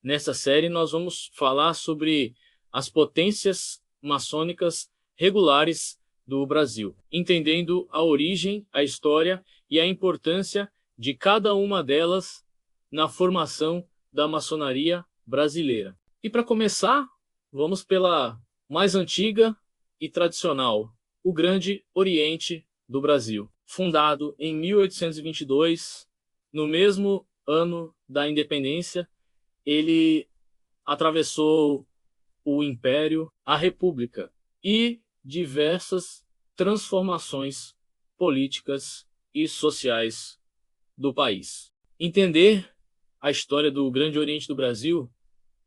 Nessa série nós vamos falar sobre as potências maçônicas regulares do Brasil, entendendo a origem, a história e a importância de cada uma delas na formação da maçonaria brasileira. E para começar, vamos pela mais antiga e tradicional, o Grande Oriente do Brasil. Fundado em 1822, no mesmo ano da independência, ele atravessou o Império, a República e diversas transformações políticas e sociais do país. Entender a história do Grande Oriente do Brasil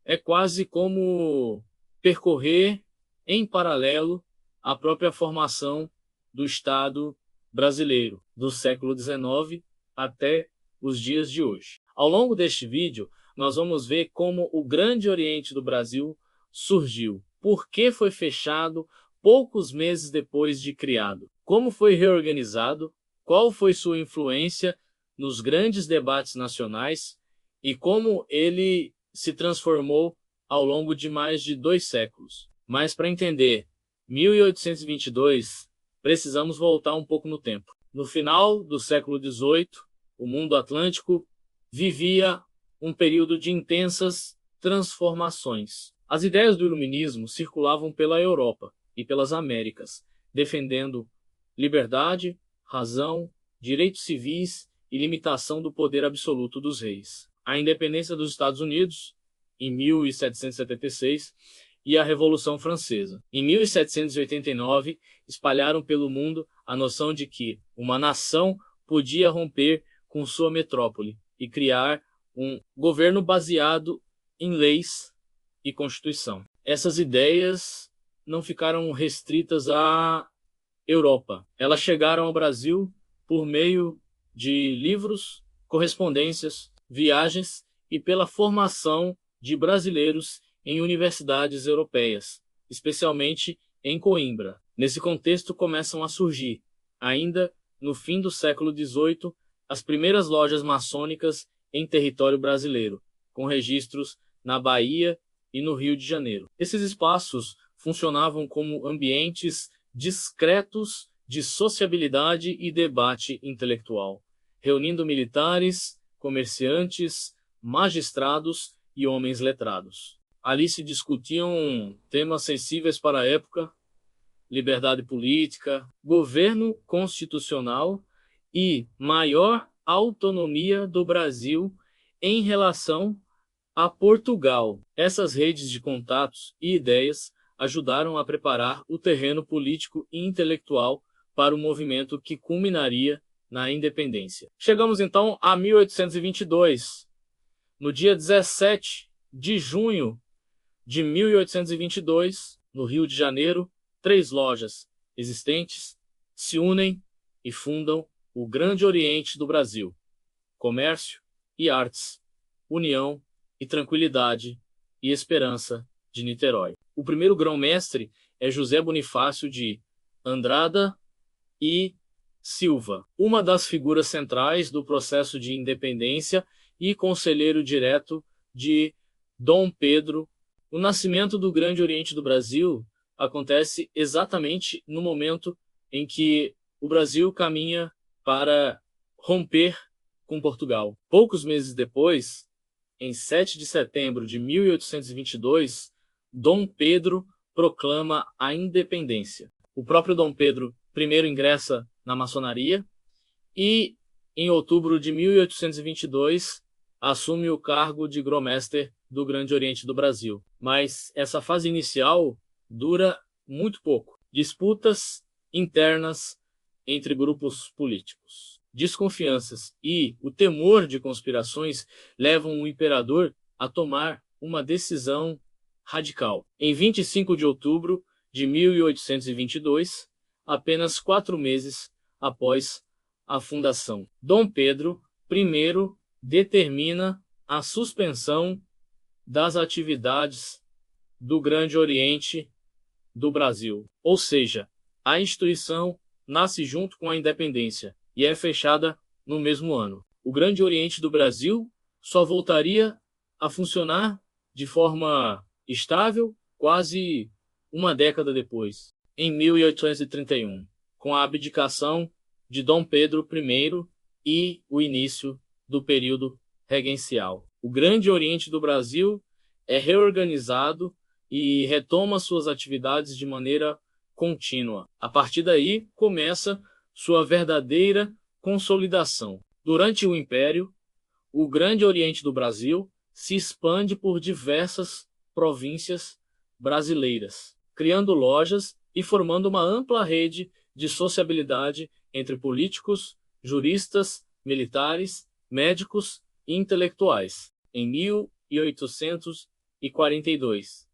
é quase como percorrer em paralelo a própria formação do Estado brasileiro, do século XIX até os dias de hoje. Ao longo deste vídeo, nós vamos ver como o Grande Oriente do Brasil surgiu, por que foi fechado poucos meses depois de criado, como foi reorganizado, qual foi sua influência nos grandes debates nacionais e como ele se transformou ao longo de mais de 2 séculos. Mas para entender 1822, precisamos voltar um pouco no tempo. No final do século XVIII, o mundo atlântico vivia um período de intensas transformações. As ideias do iluminismo circulavam pela Europa e pelas Américas, defendendo liberdade, razão, direitos civis e limitação do poder absoluto dos reis. A independência dos Estados Unidos, em 1776, e a Revolução Francesa. Em 1789, espalharam pelo mundo a noção de que uma nação podia romper com sua metrópole e criar um governo baseado em leis e constituição. Essas ideias não ficaram restritas à Europa. Elas chegaram ao Brasil por meio de livros, correspondências, viagens e pela formação de brasileiros em universidades europeias, especialmente em Coimbra. Nesse contexto começam a surgir, ainda no fim do século XVIII, as primeiras lojas maçônicas em território brasileiro, com registros na Bahia e no Rio de Janeiro. Esses espaços funcionavam como ambientes discretos de sociabilidade e debate intelectual, reunindo militares, comerciantes, magistrados e homens letrados. Ali se discutiam temas sensíveis para a época: liberdade política, governo constitucional e maior autonomia do Brasil em relação a Portugal. Essas redes de contatos e ideias ajudaram a preparar o terreno político e intelectual para o movimento que culminaria na independência. Chegamos então a 1822. No dia 17 de junho de 1822, no Rio de Janeiro, 3 lojas existentes se unem e fundam o Grande Oriente do Brasil: Comércio e Artes, União e Tranquilidade e Esperança de Niterói. O primeiro grão-mestre é José Bonifácio de Andrada e Silva, uma das figuras centrais do processo de independência e conselheiro direto de Dom Pedro. O nascimento do Grande Oriente do Brasil acontece exatamente no momento em que o Brasil caminha para romper com Portugal. Poucos meses depois, em 7 de setembro de 1822, Dom Pedro proclama a independência. O próprio Dom Pedro I ingressa na maçonaria e, em outubro de 1822, assume o cargo de grão-mestre do Grande Oriente do Brasil. Mas essa fase inicial dura muito pouco. Disputas internas entre grupos políticos, desconfianças e o temor de conspirações levam o imperador a tomar uma decisão radical. Em 25 de outubro de 1822, apenas 4 meses após a fundação, Dom Pedro I determina a suspensão das atividades do Grande Oriente do Brasil. Ou seja, a instituição nasce junto com a independência e é fechada no mesmo ano. O Grande Oriente do Brasil só voltaria a funcionar de forma estável quase uma década depois, em 1831, com a abdicação de Dom Pedro I e o início do período regencial. O Grande Oriente do Brasil é reorganizado e retoma suas atividades de maneira contínua. A partir daí, começa sua verdadeira consolidação. Durante o Império, o Grande Oriente do Brasil se expande por diversas províncias brasileiras, criando lojas e formando uma ampla rede de sociabilidade entre políticos, juristas, militares, médicos e intelectuais. Em 1842,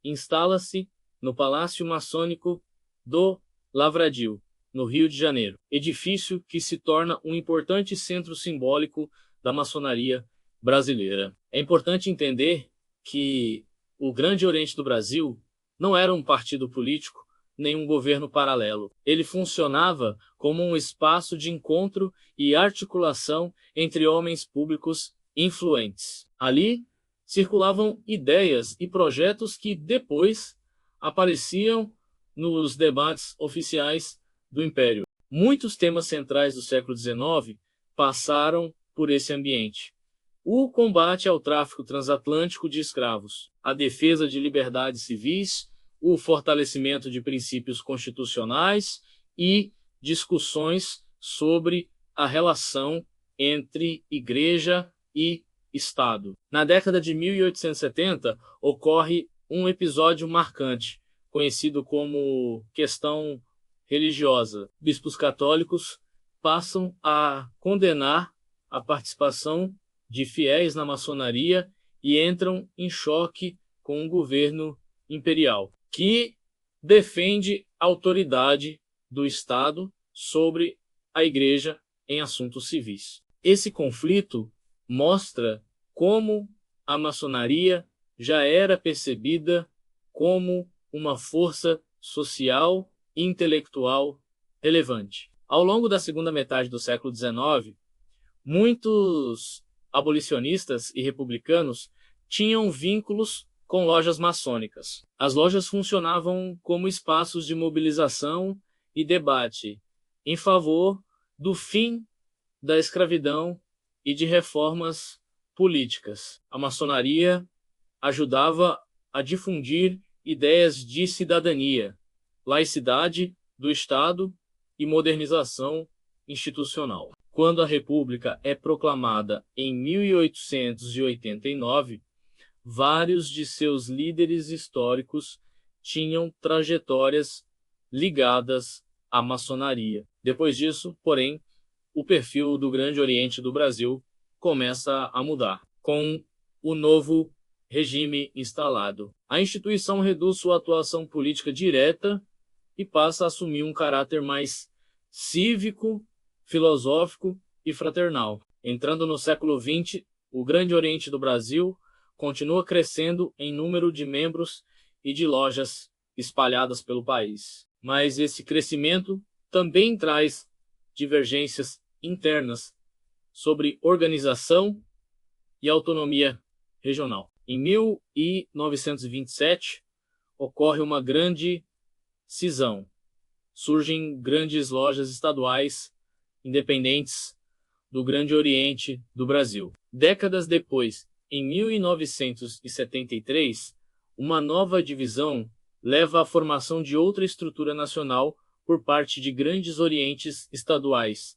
instala-se no Palácio Maçônico do Lavradio, no Rio de Janeiro, edifício que se torna um importante centro simbólico da maçonaria brasileira. É importante entender que o Grande Oriente do Brasil não era um partido político nem um governo paralelo. Ele funcionava como um espaço de encontro e articulação entre homens públicos influentes. Ali circulavam ideias e projetos que depois apareciam nos debates oficiais do Império. Muitos temas centrais do século XIX passaram por esse ambiente. O combate ao tráfico transatlântico de escravos, a defesa de liberdades civis, o fortalecimento de princípios constitucionais e discussões sobre a relação entre igreja e Estado. Na década de 1870, ocorre um episódio marcante, conhecido como questão religiosa. Bispos católicos passam a condenar a participação de fiéis na maçonaria e entram em choque com o governo imperial, que defende a autoridade do Estado sobre a Igreja em assuntos civis. Esse conflito mostra como a maçonaria já era percebida como uma força social e intelectual relevante. Ao longo da segunda metade do século XIX, muitos abolicionistas e republicanos tinham vínculos com lojas maçônicas. As lojas funcionavam como espaços de mobilização e debate em favor do fim da escravidão e de reformas políticas. A maçonaria ajudava a difundir ideias de cidadania, laicidade do Estado e modernização institucional. Quando a República é proclamada em 1889, vários de seus líderes históricos tinham trajetórias ligadas à maçonaria. Depois disso, porém, o perfil do Grande Oriente do Brasil começa a mudar, com o novo regime instalado. A instituição reduz sua atuação política direta e passa a assumir um caráter mais cívico, filosófico e fraternal. Entrando no século XX, o Grande Oriente do Brasil continua crescendo em número de membros e de lojas espalhadas pelo país. Mas esse crescimento também traz divergências internas sobre organização e autonomia regional. Em 1927, ocorre uma grande cisão. Surgem grandes lojas estaduais independentes do Grande Oriente do Brasil. Décadas depois, em 1973, uma nova divisão leva à formação de outra estrutura nacional por parte de grandes orientes estaduais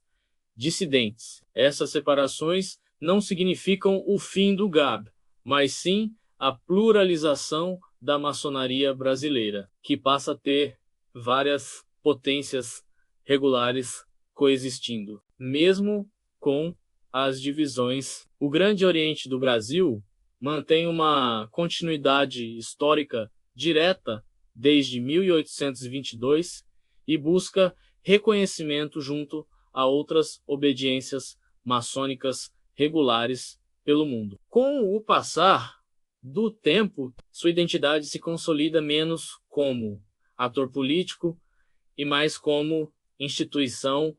dissidentes. Essas separações não significam o fim do GAB, mas sim a pluralização da maçonaria brasileira, que passa a ter várias potências regulares coexistindo, mesmo com as divisões. O Grande Oriente do Brasil mantém uma continuidade histórica direta desde 1822 e busca reconhecimento junto a outras obediências maçônicas regulares pelo mundo. Com o passar do tempo, sua identidade se consolida menos como ator político e mais como instituição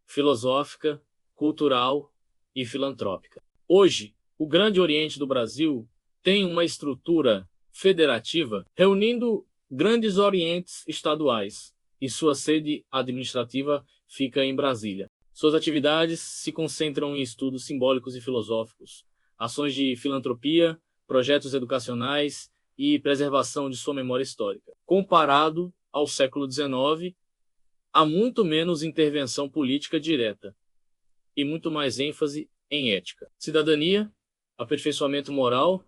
filosófica, cultural e filantrópica. Hoje, o Grande Oriente do Brasil tem uma estrutura federativa reunindo grandes orientes estaduais e sua sede administrativa fica em Brasília. Suas atividades se concentram em estudos simbólicos e filosóficos, ações de filantropia, projetos educacionais e preservação de sua memória histórica. Comparado ao século XIX, há muito menos intervenção política direta e muito mais ênfase em ética, cidadania, aperfeiçoamento moral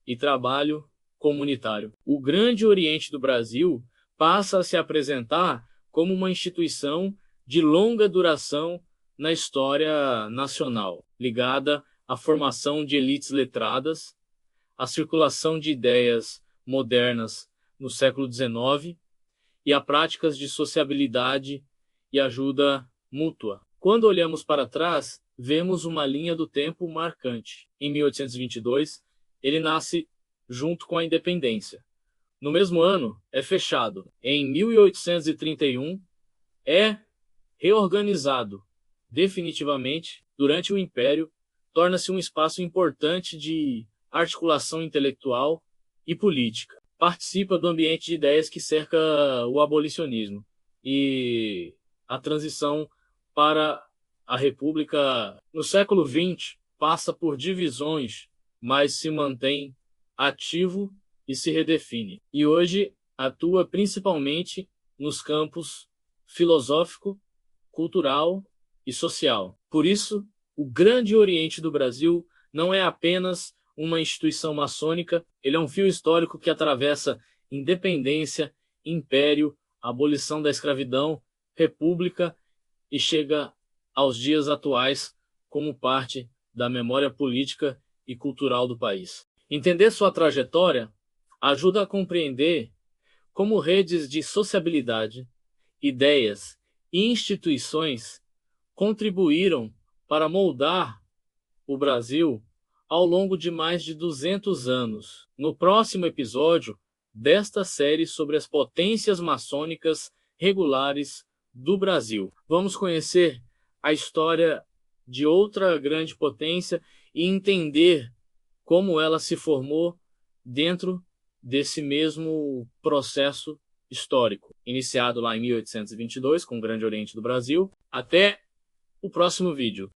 e trabalho comunitário. O Grande Oriente do Brasil passa a se apresentar como uma instituição de longa duração na história nacional, ligada à formação de elites letradas, à circulação de ideias modernas no século XIX e a práticas de sociabilidade e ajuda mútua. Quando olhamos para trás, vemos uma linha do tempo marcante. Em 1822, ele nasce junto com a independência. No mesmo ano, é fechado. Em 1831, é reorganizado definitivamente durante o Império, torna-se um espaço importante de articulação intelectual e política. Participa do ambiente de ideias que cerca o abolicionismo e a transição para a República. No século XX, passa por divisões, mas se mantém ativo e se redefine. E hoje atua principalmente nos campos filosófico, cultural e social. Por isso, o Grande Oriente do Brasil não é apenas uma instituição maçônica, ele é um fio histórico que atravessa independência, império, abolição da escravidão, república e chega aos dias atuais como parte da memória política e cultural do país. Entender sua trajetória ajuda a compreender como redes de sociabilidade, ideias e instituições contribuíram para moldar o Brasil ao longo de mais de 200 anos. No próximo episódio desta série sobre as potências maçônicas regulares do Brasil, vamos conhecer a história de outra grande potência e entender como ela se formou dentro desse mesmo processo histórico, iniciado lá em 1822 com o Grande Oriente do Brasil. Até o próximo vídeo.